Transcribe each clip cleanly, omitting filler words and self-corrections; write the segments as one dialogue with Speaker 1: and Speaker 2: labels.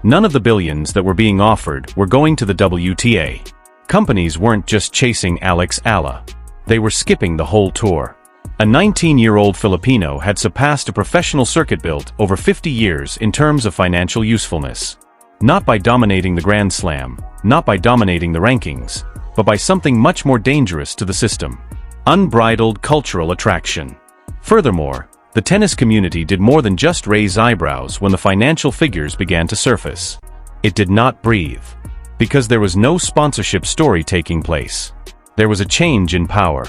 Speaker 1: None of the billions that were being offered were going to the WTA. Companies weren't just chasing Alex Eala. They were skipping the whole tour. A 19-year-old Filipino had surpassed a professional circuit built over 50 years in terms of financial usefulness. Not by dominating the Grand Slam, not by dominating the rankings, but by something much more dangerous to the system: unbridled cultural attraction. Furthermore, the tennis community did more than just raise eyebrows when the financial figures began to surface. It did not breathe. Because there was no sponsorship story taking place. There was a change in power.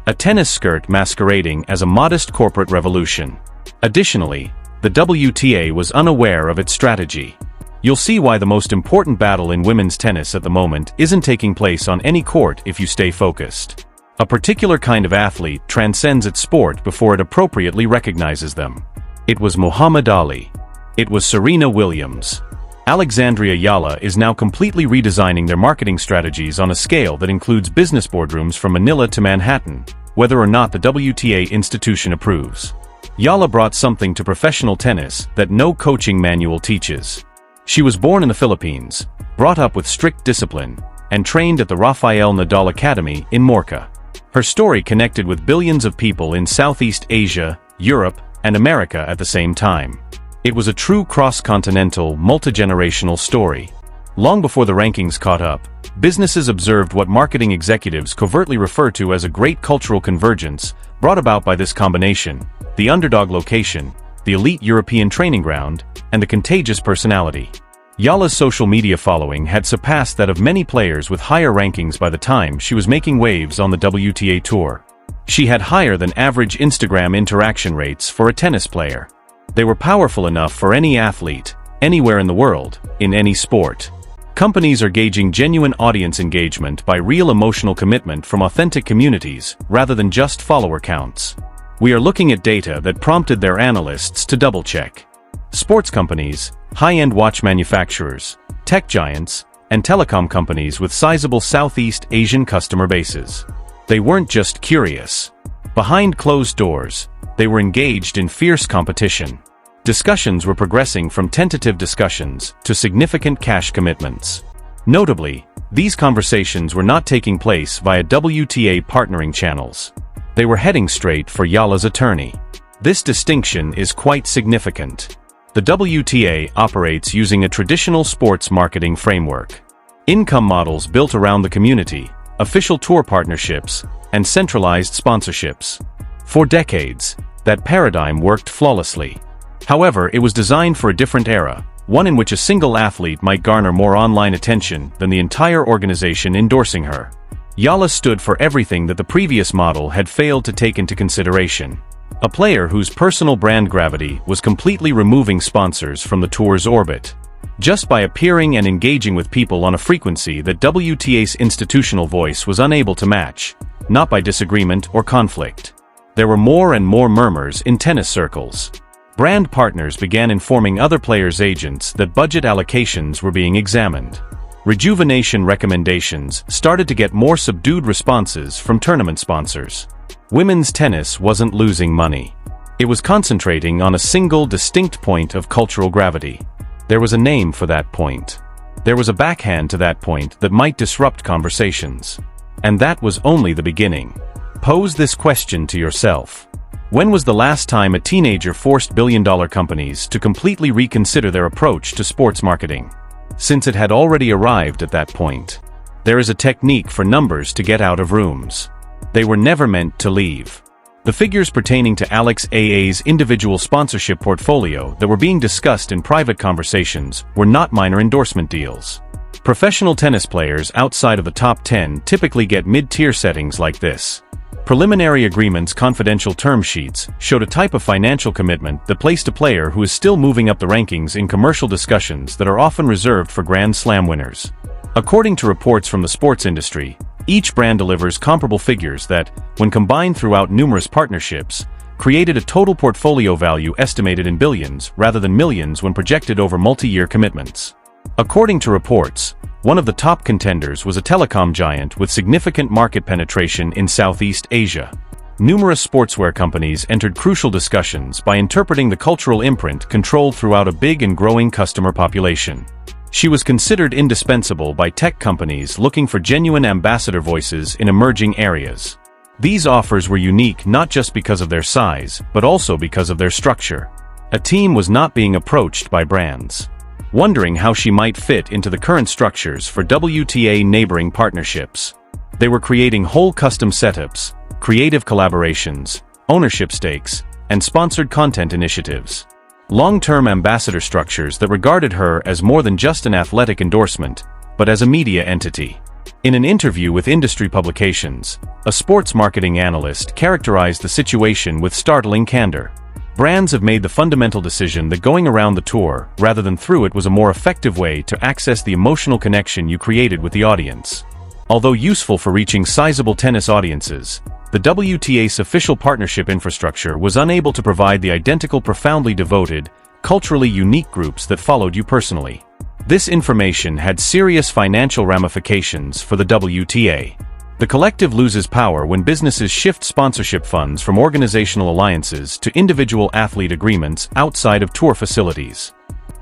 Speaker 1: A tennis skirt masquerading as a modest corporate revolution. Additionally, the WTA was unaware of its strategy. You'll see why the most important battle in women's tennis at the moment isn't taking place on any court if you stay focused. A particular kind of athlete transcends its sport before it appropriately recognizes them. It was Muhammad Ali. It was Serena Williams. Alex Eala is now completely redesigning their marketing strategies on a scale that includes business boardrooms from Manila to Manhattan, whether or not the WTA institution approves. Eala brought something to professional tennis that no coaching manual teaches. She was born in the Philippines, brought up with strict discipline, and trained at the Rafael Nadal Academy in Morca. Her story connected with billions of people in Southeast Asia, Europe, and America at the same time. It was a true cross-continental, multi-generational story. Long before the rankings caught up, businesses observed what marketing executives covertly refer to as a great cultural convergence brought about by this combination: the underdog location, the elite European training ground, and the contagious personality. Eala's social media following had surpassed that of many players with higher rankings by the time she was making waves on the WTA tour. She had higher than average Instagram interaction rates for a tennis player. They were powerful enough for any athlete, anywhere in the world, in any sport. Companies are gauging genuine audience engagement by real emotional commitment from authentic communities, rather than just follower counts. We are looking at data that prompted their analysts to double-check. Sports companies, high-end watch manufacturers, tech giants, and telecom companies with sizable Southeast Asian customer bases. They weren't just curious. Behind closed doors, they were engaged in fierce competition. Discussions were progressing from tentative discussions to significant cash commitments. Notably, these conversations were not taking place via WTA partnering channels. They were heading straight for Eala's attorney. This distinction is quite significant. The WTA operates using a traditional sports marketing framework. Income models built around the community, official tour partnerships, and centralized sponsorships. For decades, that paradigm worked flawlessly. However, it was designed for a different era, one in which a single athlete might garner more online attention than the entire organization endorsing her. Eala stood for everything that the previous model had failed to take into consideration. A player whose personal brand gravity was completely removing sponsors from the tour's orbit. Just by appearing and engaging with people on a frequency that WTA's institutional voice was unable to match, not by disagreement or conflict. There were more and more murmurs in tennis circles. Brand partners began informing other players' agents that budget allocations were being examined. Rejuvenation recommendations started to get more subdued responses from tournament sponsors. Women's tennis wasn't losing money. It was concentrating on a single distinct point of cultural gravity. There was a name for that point. There was a backhand to that point that might disrupt conversations. And that was only the beginning. Pose this question to yourself. When was the last time a teenager forced billion-dollar companies to completely reconsider their approach to sports marketing? Since it had already arrived at that point. There is a technique for numbers to get out of rooms. They were never meant to leave. The figures pertaining to Alex Eala's individual sponsorship portfolio that were being discussed in private conversations were not minor endorsement deals. Professional tennis players outside of the top 10 typically get mid-tier settings like this. Preliminary agreements, confidential term sheets, showed a type of financial commitment that placed a player who is still moving up the rankings in commercial discussions that are often reserved for Grand Slam winners. According to reports from the sports industry, each brand delivers comparable figures that, when combined throughout numerous partnerships, created a total portfolio value estimated in billions rather than millions when projected over multi-year commitments. According to reports, one of the top contenders was a telecom giant with significant market penetration in Southeast Asia. Numerous sportswear companies entered crucial discussions by interpreting the cultural imprint controlled throughout a big and growing customer population. She was considered indispensable by tech companies looking for genuine ambassador voices in emerging areas. These offers were unique not just because of their size, but also because of their structure. A team was not being approached by brands, wondering how she might fit into the current structures for WTA neighboring partnerships. They were creating whole custom setups, creative collaborations, ownership stakes, and sponsored content initiatives. Long-term ambassador structures that regarded her as more than just an athletic endorsement, but as a media entity. In an interview with industry publications, a sports marketing analyst characterized the situation with startling candor. Brands have made the fundamental decision that going around the tour, rather than through it, was a more effective way to access the emotional connection you created with the audience. Although useful for reaching sizable tennis audiences, the WTA's official partnership infrastructure was unable to provide the identical profoundly devoted, culturally unique groups that followed you personally. This information had serious financial ramifications for the WTA. The collective loses power when businesses shift sponsorship funds from organizational alliances to individual athlete agreements outside of tour facilities.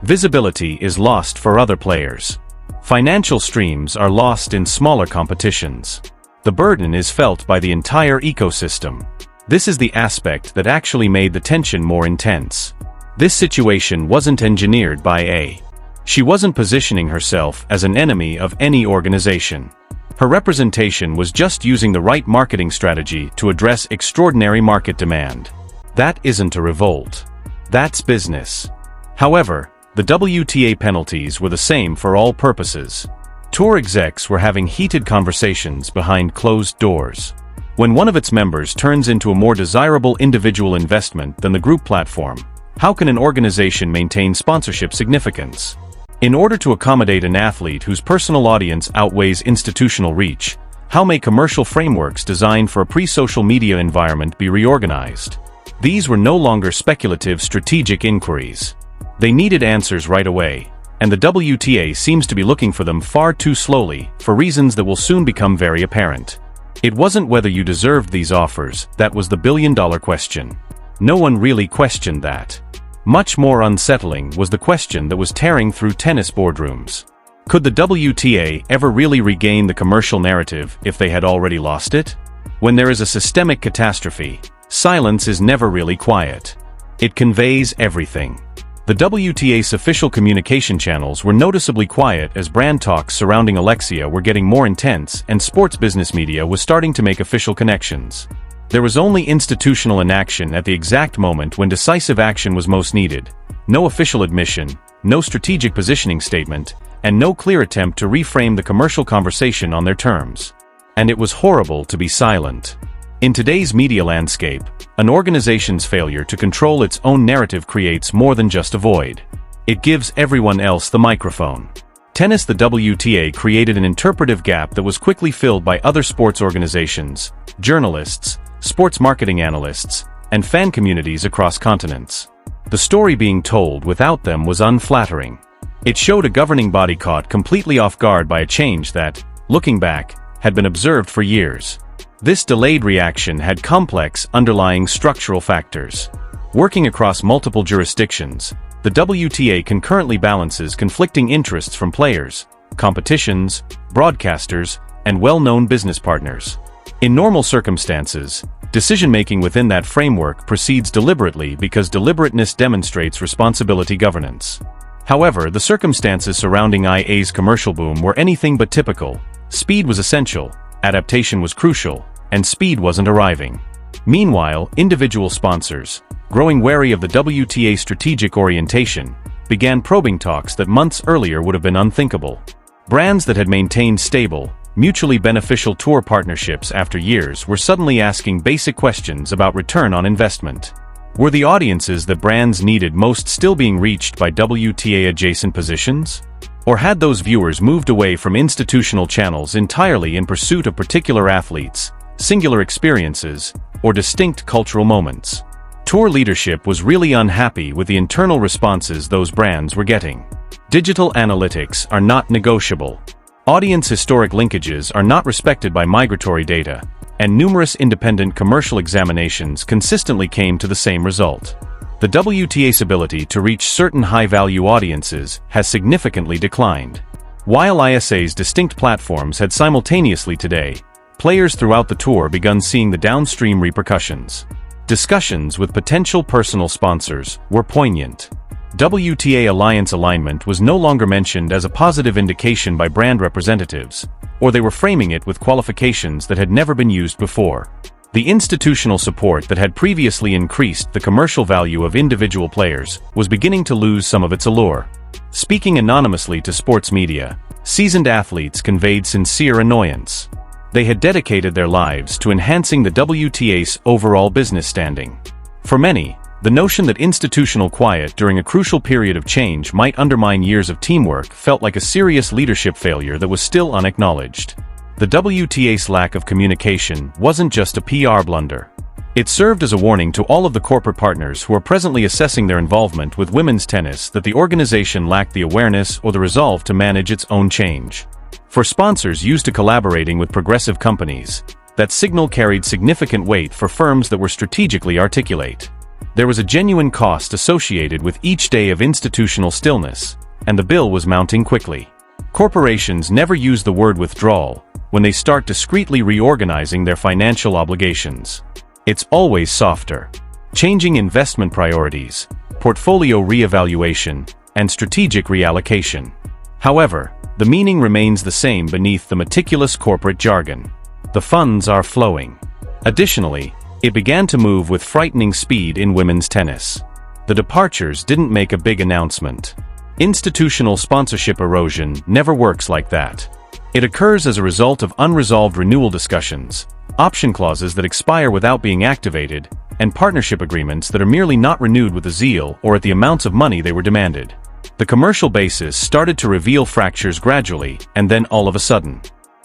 Speaker 1: Visibility is lost for other players. Financial streams are lost in smaller competitions. The burden is felt by the entire ecosystem. This is the aspect that actually made the tension more intense. This situation wasn't engineered by A. She wasn't positioning herself as an enemy of any organization. Her representation was just using the right marketing strategy to address extraordinary market demand. That isn't a revolt. That's business. However, the WTA penalties were the same for all purposes. Tour execs were having heated conversations behind closed doors. When one of its members turns into a more desirable individual investment than the group platform, how can an organization maintain sponsorship significance? In order to accommodate an athlete whose personal audience outweighs institutional reach, how may commercial frameworks designed for a pre-social media environment be reorganized? These were no longer speculative strategic inquiries. They needed answers right away, and the WTA seems to be looking for them far too slowly, for reasons that will soon become very apparent. It wasn't whether you deserved these offers that was the billion-dollar question. No one really questioned that. Much more unsettling was the question that was tearing through tennis boardrooms. Could the WTA ever really regain the commercial narrative if they had already lost it? When there is a systemic catastrophe, silence is never really quiet. It conveys everything. The WTA's official communication channels were noticeably quiet as brand talks surrounding Alexia were getting more intense and sports business media was starting to make official connections. There was only institutional inaction at the exact moment when decisive action was most needed. No official admission, no strategic positioning statement, and no clear attempt to reframe the commercial conversation on their terms. And it was horrible to be silent. In today's media landscape, an organization's failure to control its own narrative creates more than just a void. It gives everyone else the microphone. Tennis. The WTA created an interpretive gap that was quickly filled by other sports organizations, journalists, sports marketing analysts, and fan communities across continents. The story being told without them was unflattering. It showed a governing body caught completely off guard by a change that, looking back, had been observed for years. This delayed reaction had complex underlying structural factors. Working across multiple jurisdictions, the WTA concurrently balances conflicting interests from players, competitions, broadcasters, and well-known business partners. In normal circumstances, decision-making within that framework proceeds deliberately because deliberateness demonstrates responsibility governance. However, the circumstances surrounding IA's commercial boom were anything but typical. Speed was essential, adaptation was crucial, and speed wasn't arriving. Meanwhile, individual sponsors, growing wary of the WTA's strategic orientation, began probing talks that months earlier would have been unthinkable. Brands that had maintained stable, mutually beneficial tour partnerships after years were suddenly asking basic questions about return on investment. Were the audiences that brands needed most still being reached by WTA-adjacent positions? Or had those viewers moved away from institutional channels entirely in pursuit of particular athletes, singular experiences, or distinct cultural moments? Tour leadership was really unhappy with the internal responses those brands were getting. Digital analytics are not negotiable. Audience historic linkages are not respected by migratory data, and numerous independent commercial examinations consistently came to the same result. The WTA's ability to reach certain high-value audiences has significantly declined. While ISA's distinct platforms had simultaneously today, players throughout the tour begun seeing the downstream repercussions. Discussions with potential personal sponsors were poignant. WTA alliance alignment was no longer mentioned as a positive indication by brand representatives, or they were framing it with qualifications that had never been used before. The institutional support that had previously increased the commercial value of individual players was beginning to lose some of its allure. Speaking anonymously to sports media, seasoned athletes conveyed sincere annoyance. They had dedicated their lives to enhancing the WTA's overall business standing. For many, the notion that institutional quiet during a crucial period of change might undermine years of teamwork felt like a serious leadership failure that was still unacknowledged. The WTA's lack of communication wasn't just a PR blunder. It served as a warning to all of the corporate partners who are presently assessing their involvement with women's tennis that the organization lacked the awareness or the resolve to manage its own change. For sponsors used to collaborating with progressive companies, that signal carried significant weight for firms that were strategically articulate. There was a genuine cost associated with each day of institutional stillness, and the bill was mounting quickly. Corporations never use the word withdrawal when they start discreetly reorganizing their financial obligations. It's always softer. Changing investment priorities, portfolio reevaluation, and strategic reallocation. However, the meaning remains the same beneath the meticulous corporate jargon. The funds are flowing. Additionally, it began to move with frightening speed in women's tennis. The departures didn't make a big announcement. Institutional sponsorship erosion never works like that. It occurs as a result of unresolved renewal discussions, option clauses that expire without being activated, and partnership agreements that are merely not renewed with the zeal or at the amounts of money they were demanded. The commercial basis started to reveal fractures gradually, and then all of a sudden.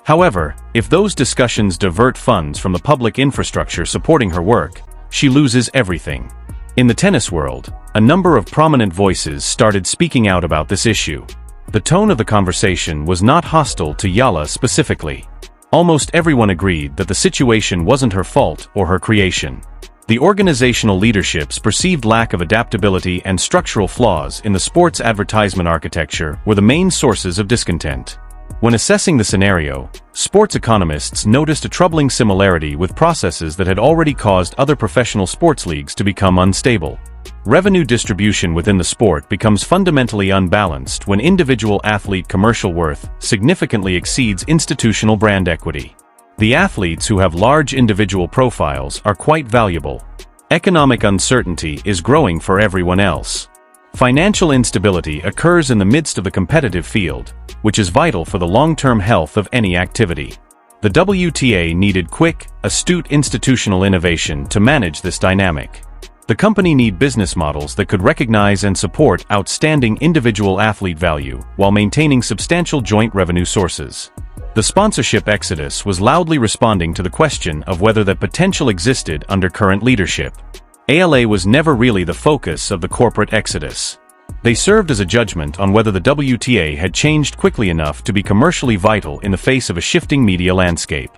Speaker 1: However, if those discussions divert funds from the public infrastructure supporting her work, she loses everything. In the tennis world, a number of prominent voices started speaking out about this issue. The tone of the conversation was not hostile to Eala specifically. Almost everyone agreed that the situation wasn't her fault or her creation. The organizational leadership's perceived lack of adaptability and structural flaws in the sports advertisement architecture were the main sources of discontent. When assessing the scenario, sports economists noticed a troubling similarity with processes that had already caused other professional sports leagues to become unstable. Revenue distribution within the sport becomes fundamentally unbalanced when individual athlete commercial worth significantly exceeds institutional brand equity. The athletes who have large individual profiles are quite valuable. Economic uncertainty is growing for everyone else. Financial instability occurs in the midst of the competitive field, which is vital for the long-term health of any activity. The WTA needed quick, astute institutional innovation to manage this dynamic. The company needed business models that could recognize and support outstanding individual athlete value while maintaining substantial joint revenue sources. The sponsorship exodus was loudly responding to the question of whether that potential existed under current leadership. ALA was never really the focus of the corporate exodus. They served as a judgment on whether the WTA had changed quickly enough to be commercially vital in the face of a shifting media landscape.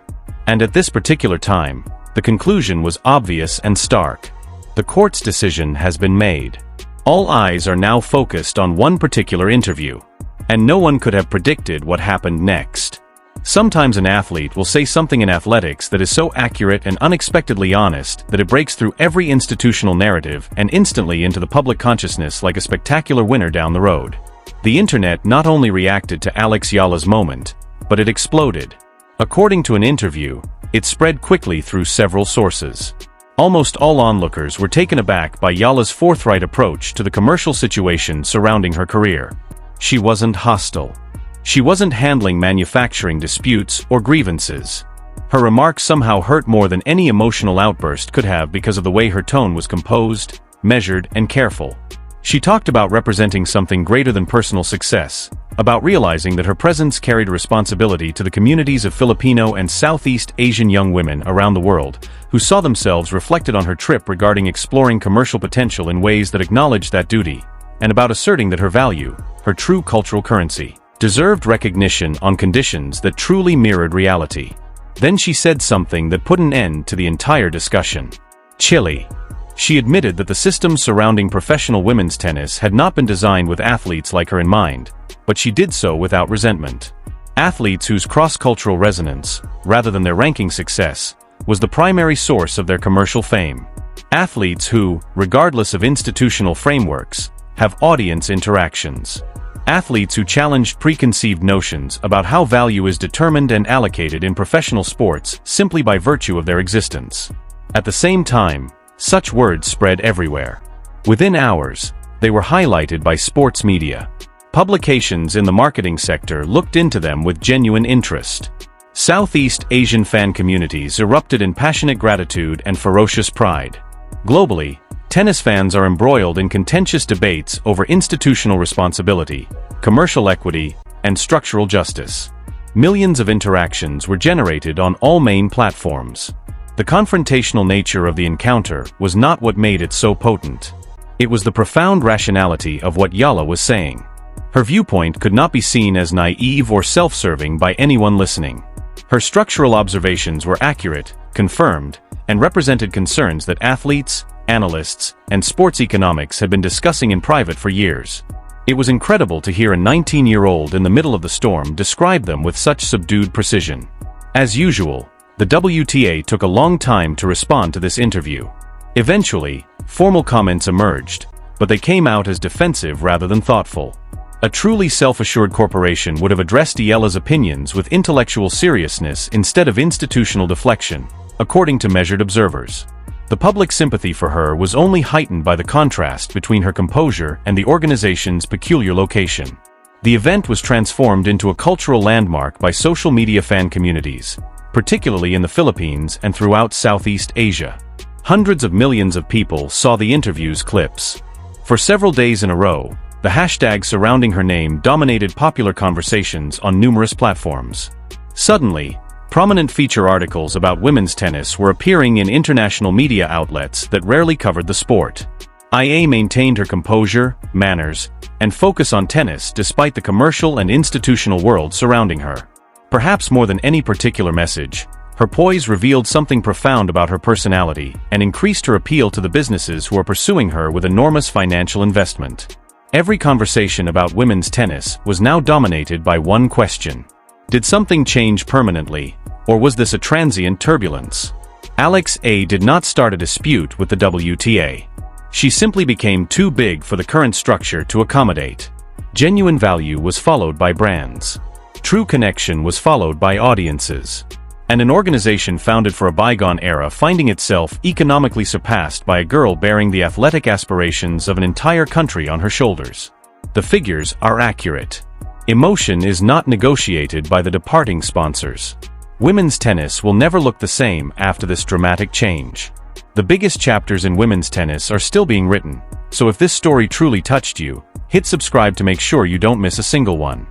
Speaker 1: And at this particular time, the conclusion was obvious and stark. The court's decision has been made. All eyes are now focused on one particular interview, and no one could have predicted what happened next. Sometimes an athlete will say something in athletics that is so accurate and unexpectedly honest that it breaks through every institutional narrative and instantly into the public consciousness like a spectacular winner down the road. The internet not only reacted to Alex Eala's moment, but it exploded. According to an interview, it spread quickly through several sources. Almost all onlookers were taken aback by Eala's forthright approach to the commercial situation surrounding her career. She wasn't hostile. She wasn't handling manufacturing disputes or grievances. Her remarks somehow hurt more than any emotional outburst could have because of the way her tone was composed, measured, and careful. She talked about representing something greater than personal success, about realizing that her presence carried a responsibility to the communities of Filipino and Southeast Asian young women around the world, who saw themselves reflected on her trip regarding exploring commercial potential in ways that acknowledged that duty, and about asserting that her value, her true cultural currency, deserved recognition on conditions that truly mirrored reality. Then she said something that put an end to the entire discussion. Chile. She admitted that the systems surrounding professional women's tennis had not been designed with athletes like her in mind, but she did so without resentment. Athletes whose cross-cultural resonance, rather than their ranking success, was the primary source of their commercial fame. Athletes who, regardless of institutional frameworks, have audience interactions. Athletes who challenged preconceived notions about how value is determined and allocated in professional sports simply by virtue of their existence. At the same time, such words spread everywhere. Within hours, they were highlighted by sports media. Publications in the marketing sector looked into them with genuine interest. Southeast Asian fan communities erupted in passionate gratitude and ferocious pride. Globally, tennis fans are embroiled in contentious debates over institutional responsibility, commercial equity, and structural justice. Millions of interactions were generated on all main platforms. The confrontational nature of the encounter was not what made it so potent. It was the profound rationality of what Eala was saying. Her viewpoint could not be seen as naive or self-serving by anyone listening. Her structural observations were accurate, confirmed, and represented concerns that athletes, analysts, and sports economics had been discussing in private for years. It was incredible to hear a 19-year-old in the middle of the storm describe them with such subdued precision. As usual, the WTA took a long time to respond to this interview. Eventually, formal comments emerged, but they came out as defensive rather than thoughtful. A truly self-assured corporation would have addressed Eala's opinions with intellectual seriousness instead of institutional deflection, according to measured observers. The public sympathy for her was only heightened by the contrast between her composure and the organization's peculiar location. The event was transformed into a cultural landmark by social media fan communities, particularly in the Philippines and throughout Southeast Asia. Hundreds of millions of people saw the interview's clips. For several days in a row, the hashtag surrounding her name dominated popular conversations on numerous platforms. Suddenly, prominent feature articles about women's tennis were appearing in international media outlets that rarely covered the sport. IA maintained her composure, manners, and focus on tennis despite the commercial and institutional world surrounding her. Perhaps more than any particular message, her poise revealed something profound about her personality and increased her appeal to the businesses who are pursuing her with enormous financial investment. Every conversation about women's tennis was now dominated by one question. Did something change permanently, or was this a transient turbulence? Alex Eala did not start a dispute with the WTA. She simply became too big for the current structure to accommodate. Genuine value was followed by brands. True connection was followed by audiences. And an organization founded for a bygone era finding itself economically surpassed by a girl bearing the athletic aspirations of an entire country on her shoulders. The figures are accurate. Emotion is not negotiated by the departing sponsors. Women's tennis will never look the same after this dramatic change. The biggest chapters in women's tennis are still being written, so if this story truly touched you, hit subscribe to make sure you don't miss a single one.